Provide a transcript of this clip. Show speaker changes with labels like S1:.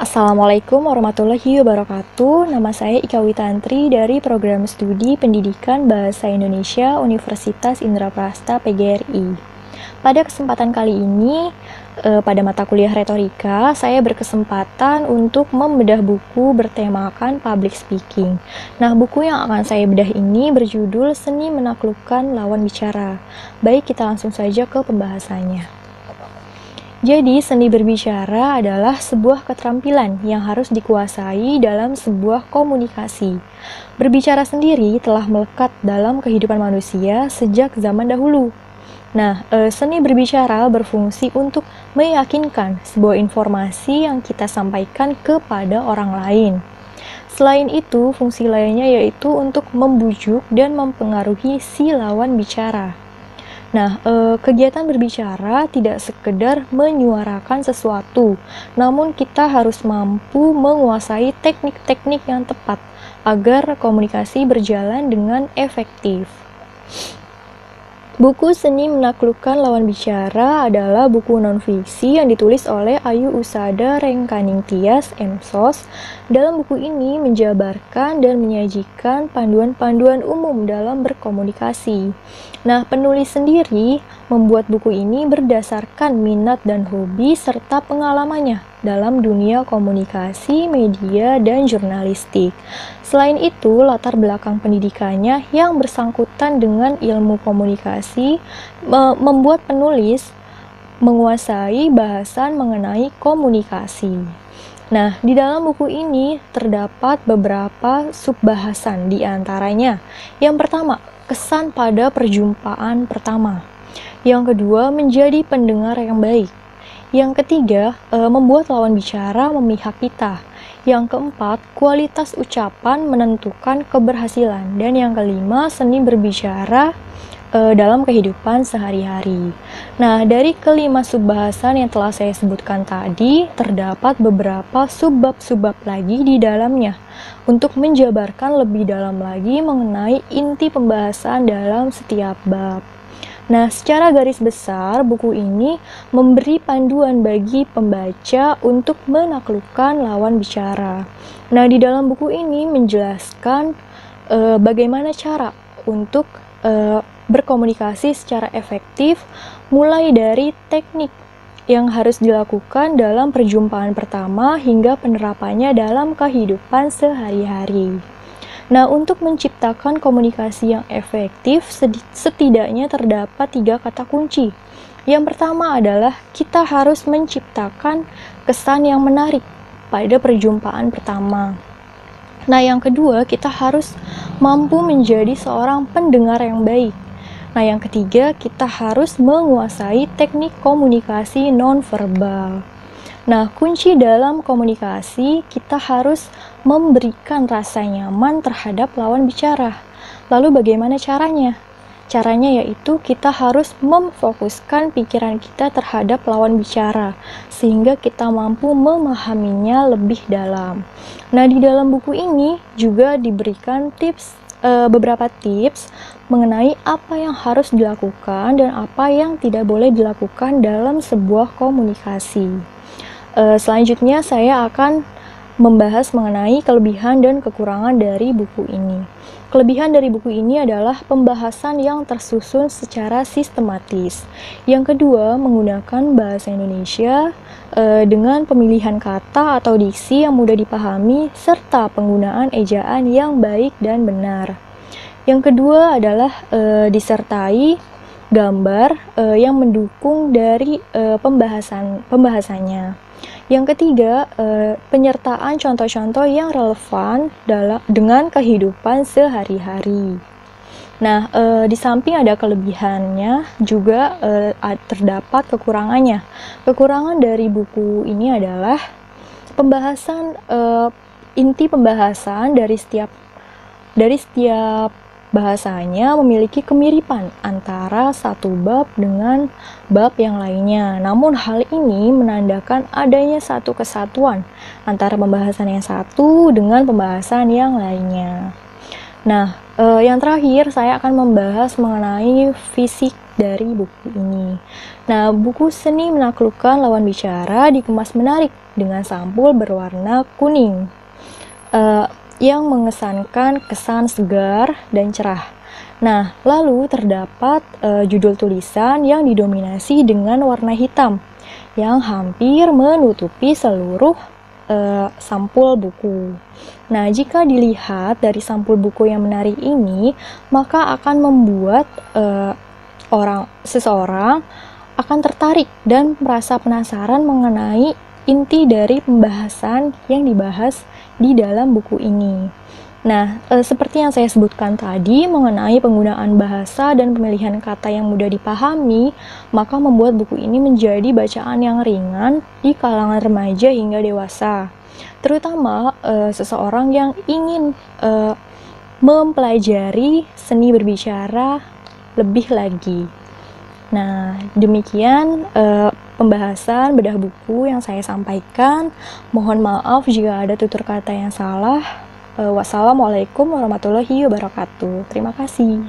S1: Assalamualaikum warahmatullahi wabarakatuh. Nama saya Ika Witantri dari Program Studi Pendidikan Bahasa Indonesia Universitas Indraprasta PGRI. Pada kesempatan kali ini, pada mata kuliah retorika, saya berkesempatan untuk membedah buku bertemakan public speaking. Nah, buku yang akan saya bedah ini berjudul Seni Menaklukkan Lawan Bicara. Baik, kita langsung saja ke pembahasannya. Jadi, seni berbicara adalah sebuah keterampilan yang harus dikuasai dalam sebuah komunikasi. Berbicara sendiri telah melekat dalam kehidupan manusia sejak zaman dahulu. Nah, seni berbicara berfungsi untuk meyakinkan sebuah informasi yang kita sampaikan kepada orang lain. Selain itu, fungsi lainnya yaitu untuk membujuk dan mempengaruhi si lawan bicara. Nah, kegiatan berbicara tidak sekedar menyuarakan sesuatu, namun kita harus mampu menguasai teknik-teknik yang tepat agar komunikasi berjalan dengan efektif. Buku Seni Menaklukkan Lawan Bicara adalah buku non-fiksi yang ditulis oleh Ayu Usada Rengkaningtyas, M.Sos. Dalam buku ini menjabarkan dan menyajikan panduan-panduan umum dalam berkomunikasi. Nah, penulis sendiri membuat buku ini berdasarkan minat dan hobi serta pengalamannya dalam dunia komunikasi, media, dan jurnalistik. Selain itu, latar belakang pendidikannya yang bersangkutan dengan ilmu komunikasi membuat penulis menguasai bahasan mengenai komunikasi. Nah, di dalam buku ini terdapat beberapa subbahasan, di antaranya yang pertama, kesan pada perjumpaan pertama. Yang kedua, menjadi pendengar yang baik. Yang ketiga, membuat lawan bicara memihak kita. Yang keempat, kualitas ucapan menentukan keberhasilan. Dan yang kelima, seni berbicara dalam kehidupan sehari-hari. Nah, dari kelima subbahasan yang telah saya sebutkan tadi, terdapat beberapa subbab-subbab lagi di dalamnya untuk menjabarkan lebih dalam lagi mengenai inti pembahasan dalam setiap bab. Nah, secara garis besar, buku ini memberi panduan bagi pembaca untuk menaklukkan lawan bicara. Nah, di dalam buku ini menjelaskan bagaimana cara untuk berkomunikasi secara efektif, mulai dari teknik yang harus dilakukan dalam perjumpaan pertama hingga penerapannya dalam kehidupan sehari-hari. Nah, untuk menciptakan komunikasi yang efektif, setidaknya terdapat 3 kata kunci. Yang pertama adalah kita harus menciptakan kesan yang menarik pada perjumpaan pertama. Nah, yang kedua, kita harus mampu menjadi seorang pendengar yang baik. Nah, yang ketiga, kita harus menguasai teknik komunikasi nonverbal. Nah, kunci dalam komunikasi, kita harus memberikan rasa nyaman terhadap lawan bicara. Lalu bagaimana caranya? Caranya yaitu kita harus memfokuskan pikiran kita terhadap lawan bicara, sehingga kita mampu memahaminya lebih dalam. Nah, di dalam buku ini juga diberikan beberapa tips mengenai apa yang harus dilakukan dan apa yang tidak boleh dilakukan dalam sebuah komunikasi. Selanjutnya saya akan membahas mengenai kelebihan dan kekurangan dari buku ini. Kelebihan dari buku ini adalah pembahasan yang tersusun secara sistematis. Yang kedua, menggunakan bahasa Indonesia dengan pemilihan kata atau diksi yang mudah dipahami serta penggunaan ejaan yang baik dan benar. Yang kedua adalah disertai gambar yang mendukung dari pembahasannya. Yang ketiga, penyertaan contoh-contoh yang relevan dengan kehidupan sehari-hari. Nah, di samping ada kelebihannya, juga terdapat kekurangannya. Kekurangan dari buku ini adalah inti pembahasan dari setiap bahasanya memiliki kemiripan antara satu bab dengan bab yang lainnya. Namun hal ini menandakan adanya satu kesatuan antara pembahasan yang satu dengan pembahasan yang lainnya. Nah, Yang terakhir, saya akan membahas mengenai fisik dari buku ini. Nah, buku Seni Menaklukkan Lawan Bicara dikemas menarik dengan sampul berwarna kuning, yang mengesankan kesan segar dan cerah. Nah, lalu terdapat judul tulisan yang didominasi dengan warna hitam, yang hampir menutupi seluruh sampul buku. Nah, jika dilihat dari sampul buku yang menarik ini, maka akan membuat seseorang akan tertarik dan merasa penasaran mengenai inti dari pembahasan yang dibahas di dalam buku ini. Nah, seperti yang saya sebutkan tadi mengenai penggunaan bahasa dan pemilihan kata yang mudah dipahami, maka membuat buku ini menjadi bacaan yang ringan di kalangan remaja hingga dewasa. Terutama seseorang yang ingin mempelajari seni berbicara lebih lagi. Nah, demikian pembahasan bedah buku yang saya sampaikan. Mohon maaf jika ada tutur kata yang salah. Wassalamualaikum warahmatullahi wabarakatuh. Terima kasih.